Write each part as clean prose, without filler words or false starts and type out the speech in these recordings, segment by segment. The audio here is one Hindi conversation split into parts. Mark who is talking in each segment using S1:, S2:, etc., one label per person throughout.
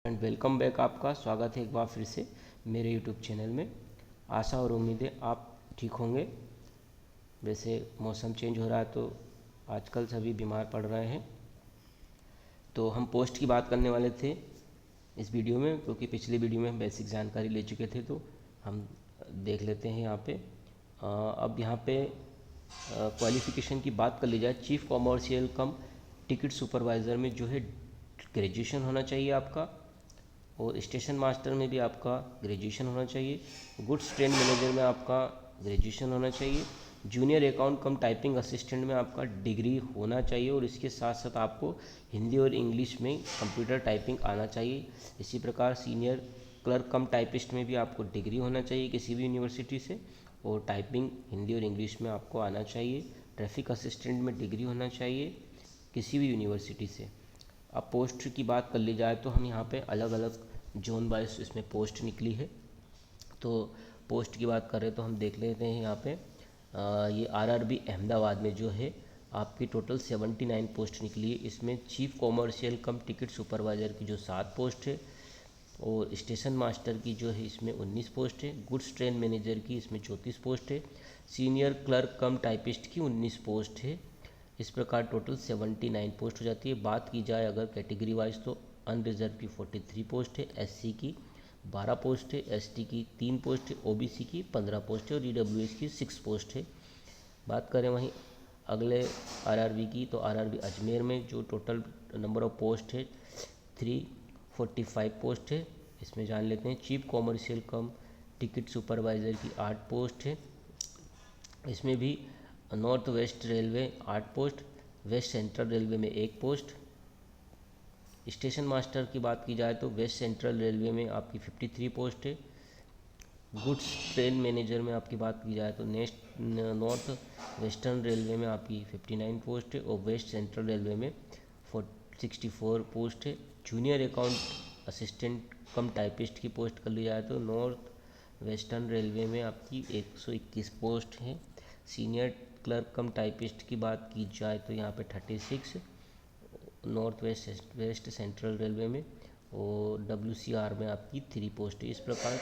S1: And welcome back. आपका स्वागत है एक बार फिर से मेरे यूट्यूब चैनल में। आशा और उम्मीद है आप ठीक होंगे। वैसे मौसम चेंज हो रहा है तो आजकल सभी बीमार पड़ रहे हैं। तो हम पोस्ट की बात करने वाले थे इस वीडियो में, क्योंकि पिछली वीडियो में हम बेसिक जानकारी ले चुके थे। तो हम देख लेते हैं यहाँ पे। अब यहाँ पे क्वालिफ़िकेशन की बात कर ली जाए। Chief commercial cum ticket supervisor में जो है ग्रेजुएशन होना चाहिए आपका, और स्टेशन मास्टर में भी आपका ग्रेजुएशन होना चाहिए। गुड्स ट्रेन मैनेजर में आपका ग्रेजुएशन होना चाहिए। जूनियर अकाउंट कम टाइपिंग असिस्टेंट में आपका डिग्री होना चाहिए, और इसके साथ साथ आपको हिंदी और इंग्लिश में कंप्यूटर टाइपिंग आना चाहिए। इसी प्रकार सीनियर क्लर्क कम टाइपिस्ट में भी आपको डिग्री होना चाहिए किसी भी यूनिवर्सिटी से, और टाइपिंग हिंदी और इंग्लिश में आपको आना चाहिए। ट्रैफिक असिस्टेंट में डिग्री होना चाहिए किसी भी यूनिवर्सिटी से। अब पोस्ट की बात कर ली जाए तो हम यहाँ पे अलग अलग जोन वाइज इसमें पोस्ट निकली है। तो पोस्ट की बात करें तो हम देख लेते हैं यहाँ पे। ये आरआरबी अहमदाबाद में जो है आपकी टोटल 79 पोस्ट निकली है। इसमें chief commercial cum ticket supervisor की जो 7 पोस्ट है, और स्टेशन मास्टर की जो है इसमें 19 पोस्ट है। गुड्स ट्रेन मैनेजर की इसमें 34 पोस्ट है। सीनियर क्लर्क कम टाइपिस्ट की 19 पोस्ट है। इस प्रकार टोटल 79 पोस्ट हो जाती है। बात की जाए अगर कैटेगरी वाइज तो अनरिजर्व की 43 पोस्ट है, एससी की 12 पोस्ट है, एसटी की 3 पोस्ट है, ओबीसी की 15 पोस्ट है, और ईडब्ल्यूएस की 6 पोस्ट है। बात करें वहीं अगले आरआरबी की, तो आरआरबी अजमेर में जो टोटल नंबर ऑफ पोस्ट है 345 पोस्ट है। इसमें जान लेते हैं। Chief commercial cum ticket supervisor की 8 पोस्ट है। इसमें भी North West Railway 8 post, West Central Railway में 1 पोस्ट। स्टेशन मास्टर की बात की जाए तो वेस्ट सेंट्रल रेलवे में आपकी 53 पोस्ट है। गुड्स ट्रेन मैनेजर में आपकी बात की जाए तो नॉर्थ वेस्टर्न रेलवे में आपकी 59 पोस्ट है, और वेस्ट सेंट्रल रेलवे में 64 पोस्ट है। जूनियर अकाउंट असिस्टेंट कम टाइपिस्ट की पोस्ट कर ली जाए तो नॉर्थ वेस्टर्न रेलवे में आपकी 121 पोस्ट है। सीनियर क्लर्क कम टाइपिस्ट की बात की जाए तो यहाँ पे 36 नॉर्थ वेस्ट सेंट्रल रेलवे में, और डब्ल्यूसीआर में आपकी 3 पोस्ट है। इस प्रकार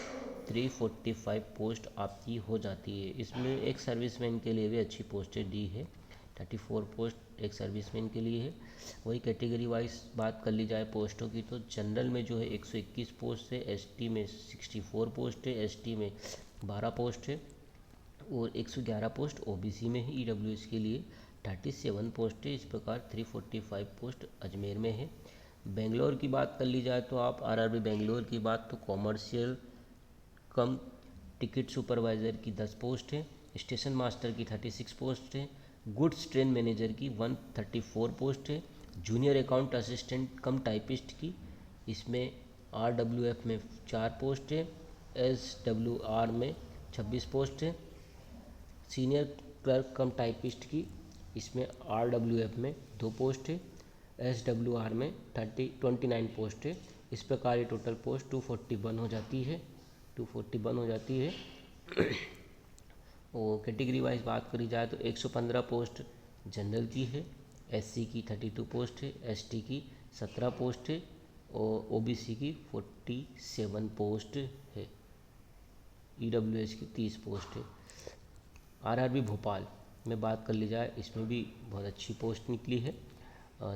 S1: 345 पोस्ट आपकी हो जाती है। इसमें एक सर्विसमैन के लिए भी अच्छी पोस्टें दी है। 34 पोस्ट एक सर्विसमैन के लिए है। वही कैटेगरी वाइज बात कर ली जाए पोस्टों की, तो जनरल में जो है 121 पोस्ट है, एसटी में 64 पोस्ट है, एसटी में 12 पोस्ट है, और 111 पोस्ट ओबीसी में है। ईडब्ल्यूएस के लिए 37 पोस्ट है। इस प्रकार 345 पोस्ट अजमेर में है। बेंगलोर की बात कर ली जाए तो आप आरआरबी बेंगलोर की बात तो कॉमर्शियल कम टिकट सुपरवाइज़र की 10 पोस्ट है। स्टेशन मास्टर की 36 पोस्ट है। गुड्स ट्रेन मैनेजर की 134 पोस्ट है। जूनियर अकाउंट असिस्टेंट कम टाइपिस्ट की इसमें आरडब्ल्यूएफ में 4 पोस्ट है। एसडब्ल्यूआर में 26 पोस्ट है। सीनियर क्लर्क कम टाइपिस्ट की इसमें आरडब्ल्यूएफ में 2 पोस्ट है। एसडब्ल्यूआर में 29 पोस्ट है। इस प्रकार ये टोटल पोस्ट 241 हो जाती है। 241 हो जाती है। और कैटेगरी वाइज बात करी जाए तो 115 पोस्ट जनरल की है, एससी की 32 पोस्ट है, एसटी की 17 पोस्ट है, और ओबीसी की 47 पोस्ट है। ईडब्ल्यूएस की 30 पोस्ट है। आरआरबी भोपाल में बात कर ली जाए, इसमें भी बहुत अच्छी पोस्ट निकली है।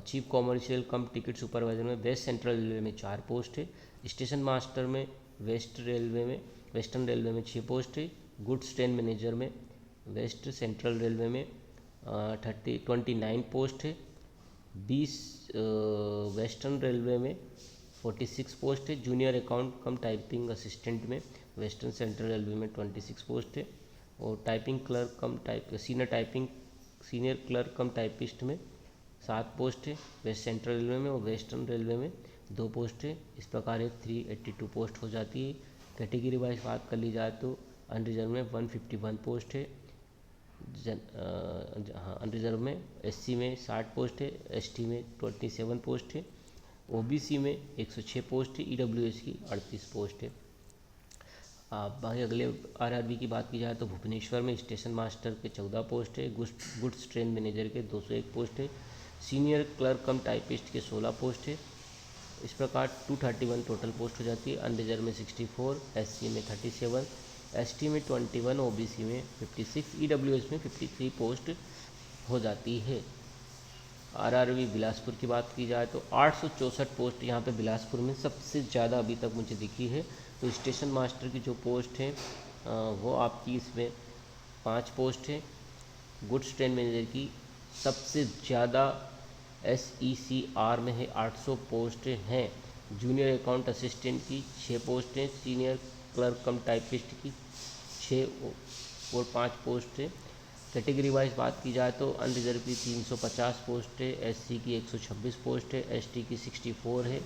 S1: Chief commercial cum ticket supervisor में वेस्ट सेंट्रल रेलवे में 4 पोस्ट है। स्टेशन मास्टर में वेस्टर्न रेलवे में 6 पोस्ट है। गुड्स ट्रेन मैनेजर में वेस्ट सेंट्रल रेलवे में 29 पोस्ट है। 20 वेस्टर्न रेलवे में 46 पोस्ट है। जूनियर अकाउंट कम टाइपिंग असिस्टेंट में वेस्टर्न सेंट्रल रेलवे में 26 पोस्ट है। और टाइपिंग क्लर्क कम सीनियर क्लर्क कम टाइपिस्ट में 7 पोस्ट है वेस्ट सेंट्रल रेलवे में, और वेस्टर्न रेलवे में 2 पोस्ट है। इस प्रकार एक 382 पोस्ट हो जाती है। कैटेगरी वाइज बात कर ली जाए तो अनरिजर्व में 151 पोस्ट है। अनरिजर्व में एससी में 60 पोस्ट है, एसटी में 27 पोस्ट है, ओबीसी में 106 पोस्ट है, ईडब्ल्यूएस की 38 पोस्ट है। बाकी अगले आरआरबी की बात की जाए तो भुवनेश्वर में स्टेशन मास्टर के 14 पोस्ट है। गुड्स ट्रेन मैनेजर के 201 पोस्ट है। सीनियर क्लर्क कम टाइपिस्ट के 16 पोस्ट है। इस प्रकार 231 टोटल पोस्ट हो जाती है। अनरिजर्व में 64, SC में 37, ST में 21, OBC में 56, EWS में 53 पोस्ट हो जाती है। RRB बिलासपुर की बात की जाए तो 864 पोस्ट यहाँ पे बिलासपुर में सबसे ज़्यादा अभी तक मुझे दिखी है। तो स्टेशन मास्टर की जो पोस्ट है वो आपकी इसमें 5 पोस्ट है। गुड्स ट्रेन मैनेजर की सबसे ज़्यादा SECR में है, 800 पोस्ट हैं। जूनियर अकाउंट असिस्टेंट की 6 पोस्ट हैं। सीनियर क्लर्क कम टाइपिस्ट की 6 और 5 पोस्ट है। कैटेगरी वाइज बात की जाए तो अनरिजर्व की 350 पोस्ट है, SC की 126 पोस्ट है, ST की 64 है,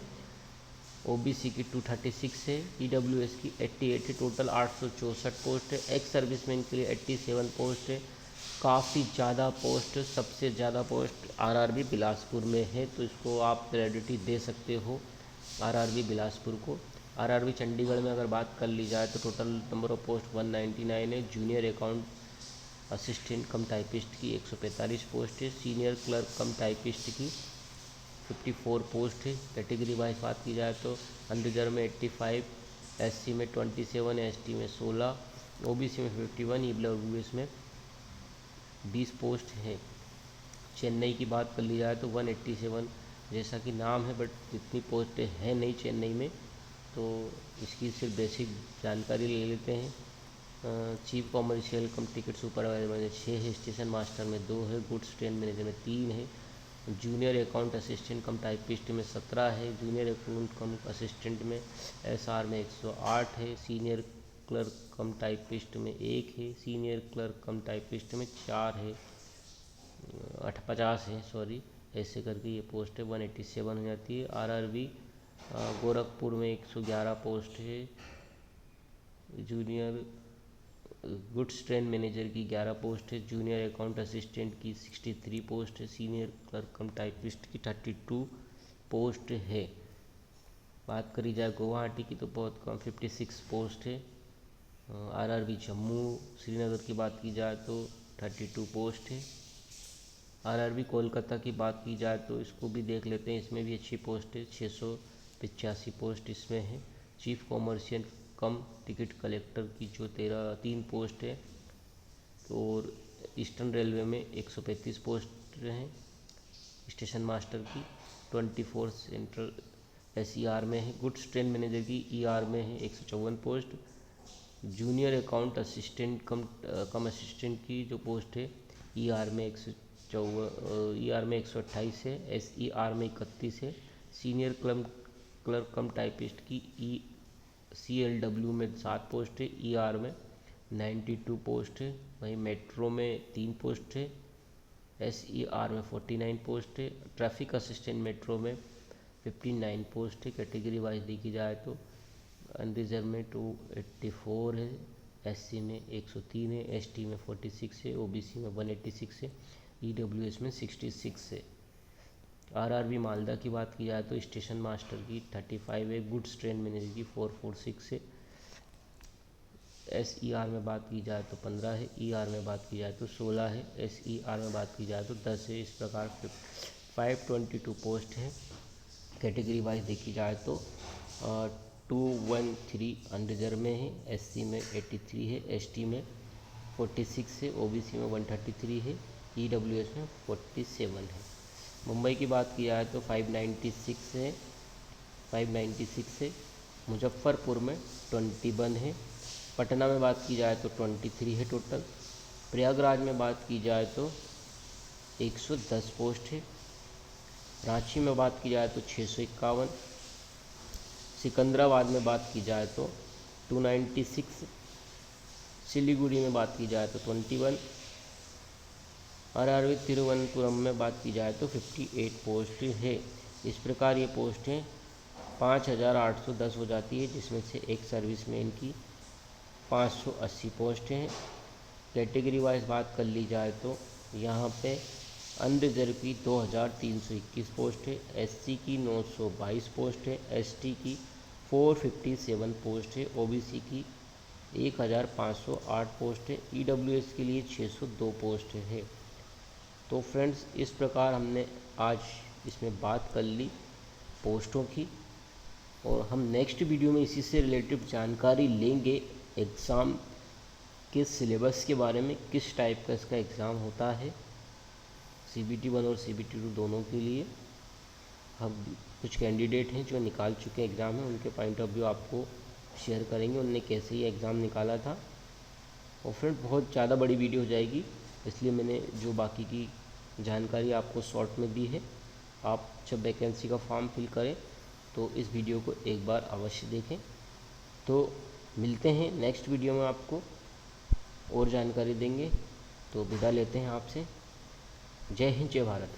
S1: OBC की 236 है, EWS की 88 है। टोटल 864 पोस्ट है। एक्स सर्विसमैन के लिए 87 पोस्ट है। काफ़ी ज़्यादा पोस्ट, सबसे ज़्यादा पोस्ट RRB बिलासपुर में है, तो इसको आप प्रायोरिटी दे सकते हो RRB बिलासपुर को। RRB चंडीगढ़ में अगर बात कर ली जाए तो टोटल नंबर ऑफ पोस्ट 199 है। जूनियर अकाउंट असिस्टेंट कम टाइपिस्ट की 145 पोस्ट है। सीनियर क्लर्क कम टाइपिस्ट की 54 पोस्ट है। कैटेगरी वाइज बात की जाए तो अनरिजर्व में 85, SC में 27, ST में 16, OBC में 51, EWS में 20 पोस्ट है। चेन्नई की बात कर ली जाए तो 187, जैसा कि नाम है बट इतनी पोस्टें हैं नहीं चेन्नई में, तो इसकी सिर्फ बेसिक जानकारी ले लेते हैं। Chief commercial cum ticket supervisor में 6 है। स्टेशन मास्टर में 2 है। गुड्स ट्रेन मैनेजर में 3 है। जूनियर अकाउंट असिस्टेंट कम टाइपिस्ट में 17 है। जूनियर अकाउंट कम असिस्टेंट में SR में 108 है। सीनियर क्लर्क कम टाइपिस्ट में 1 है। सीनियर क्लर्क कम टाइपिस्ट में 4 है, 50 है सॉरी, ऐसे करके ये पोस्ट है 187 हो जाती है। RRB गोरखपुर में 111 पोस्ट है। जूनियर गुड्स ट्रेन मैनेजर की 11 पोस्ट है। जूनियर अकाउंट असिस्टेंट की 63 पोस्ट है। सीनियर क्लर्क कम टाइपिस्ट की 32 पोस्ट है। बात करी जाए गुवाहाटी की तो बहुत कम 56 पोस्ट है। RRB जम्मू श्रीनगर की बात की जाए तो 32 पोस्ट है। RRB कोलकाता की बात की जाए तो इसको भी देख लेते हैं, इसमें भी अच्छी पोस्ट है, 685 पोस्ट इसमें है। Chief commercial cum ticket collector की जो 3 पोस्ट है, और ईस्टर्न रेलवे में 135 पोस्ट हैं। स्टेशन मास्टर की 24 सेंट्रल SER में है। गुड्स ट्रेन मैनेजर की ER में है 154 पोस्ट। जूनियर अकाउंट असिस्टेंट कम असिस्टेंट की जो पोस्ट है ER में 128 है। SER में 31 है। सीनियर क्लर्क कम टाइपिस्ट की CLW में 7 पोस्ट है। ER में 92 पोस्ट है। वहीं मेट्रो में 3 पोस्ट है। SER में 49 पोस्ट है। ट्रैफिक असिस्टेंट मेट्रो में 59 पोस्ट है। कैटेगरी वाइज देखी जाए तो अनरिजर्व में 284 है, SC में 103 है, ST में 46 है, OBC में 186 है, EWS में 66 है। RRB मालदा की बात की जाए तो स्टेशन मास्टर की 35 है। गुड्स ट्रेन मैनेजर की 446 है। SER में बात की जाए तो 15 है। ER में बात की जाए तो 16 है। SER में बात की जाए तो 10 है। इस प्रकार 522 पोस्ट है। कैटेगरी वाइज देखी जाए तो 213 अनरिजर्व में है, SC में 83 है, ST में 46 है, OBC में 133 है, EWS में 47 है। मुंबई की बात की जाए तो 596 है। मुजफ्फरपुर में 21 है। पटना में बात की जाए तो 23 है टोटल। प्रयागराज में बात की जाए तो 110 पोस्ट है। रांची में बात की जाए तो 651। सिकंदराबाद में बात की जाए तो 296। सिलीगुड़ी में बात की जाए तो 21। RRB तिरुवनंतपुरम में बात की जाए तो 58 पोस्ट है। इस प्रकार ये पोस्टें 5810 हो जाती है, जिसमें से एक सर्विसमैन की 580 पोस्ट हैं। कैटेगरी वाइज बात कर ली जाए तो यहाँ पे अनरिजर्व की 2321 पोस्ट है, SC की 922 पोस्ट है, ST की 457 पोस्ट है, OBC की 1508 पोस्ट है, EWS के लिए 602 पोस्ट है। तो फ्रेंड्स, इस प्रकार हमने आज इसमें बात कर ली पोस्टों की। और हम नेक्स्ट वीडियो में इसी से रिलेटेड जानकारी लेंगे एग्ज़ाम के सिलेबस के बारे में, किस टाइप का इसका एग्ज़ाम होता है CBT 1 और CBT 2 दोनों के लिए। हम कुछ कैंडिडेट हैं जो निकाल चुके एग्ज़ाम हैं, उनके पॉइंट ऑफ व्यू आपको शेयर करेंगे, उनने कैसे ये एग्ज़ाम निकाला था। और फ्रेंड बहुत ज़्यादा बड़ी वीडियो हो जाएगी, इसलिए मैंने जो बाकी की जानकारी आपको शॉर्ट में दी है। आप जब वैकेंसी का फॉर्म फिल करें तो इस वीडियो को एक बार अवश्य देखें। तो मिलते हैं नेक्स्ट वीडियो में, आपको और जानकारी देंगे। तो विदा लेते हैं आपसे। जय हिंद, जय भारत।